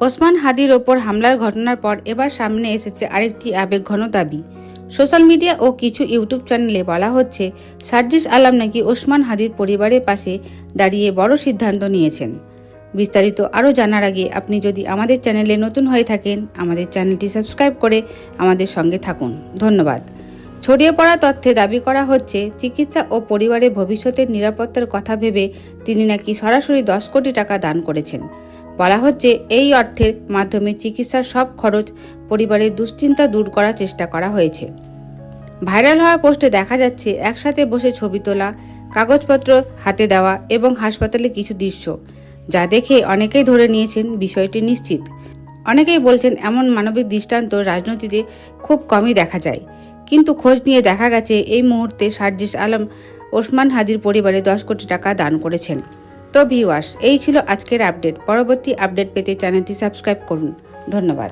ওসমান হাদির ওপর হামলার ঘটনার পর এবার সামনে এসেছে আরেকটি আবেগঘন দাবি। সোশ্যাল মিডিয়া ও কিছু ইউটিউব চ্যানেলে বলা হচ্ছে সার্জিস আলম নাকি ওসমান হাদির পরিবারের পাশে দাঁড়িয়ে বড় সিদ্ধান্ত নিয়েছেন। বিস্তারিত আরও জানার আগে আপনি যদি আমাদের চ্যানেলে নতুন হয়ে থাকেন আমাদের চ্যানেলটি সাবস্ক্রাইব করে আমাদের সঙ্গে থাকুন। ধন্যবাদ। ছড়িয়ে পড়া তথ্যে দাবি করা হচ্ছে চিকিৎসা ও পরিবারের ভবিষ্যতের নিরাপত্তার কথা ভেবে তিনি নাকি সরাসরি 10 কোটি টাকা দান করেছেন। বলা হচ্ছে এই অর্থের মাধ্যমে চিকিৎসার সব খরচ পরিবারের দুশ্চিন্তা দূর করার চেষ্টা করা হয়েছে। ভাইরাল হওয়ার পোস্টে দেখা যাচ্ছে একসাথে বসে ছবি তোলা, কাগজপত্র হাতে দেওয়া এবং হাসপাতালে কিছু দৃশ্য, যা দেখে অনেকেই ধরে নিয়েছেন বিষয়টি নিশ্চিত। অনেকেই বলছেন এমন মানবিক দৃষ্টান্ত রাজনীতিতে খুব কমই দেখা যায়, কিন্তু খোঁজ নিয়ে দেখা গেছে এই মুহূর্তে সার্জিস আলম ওসমান হাদির পরিবারে 10 কোটি টাকা দান করেছেন। তো ভিউয়ার্স, এই ছিল আজকের আপডেট। পরবর্তী আপডেট পেতে চ্যানেলটি সাবস্ক্রাইব করুন। ধন্যবাদ।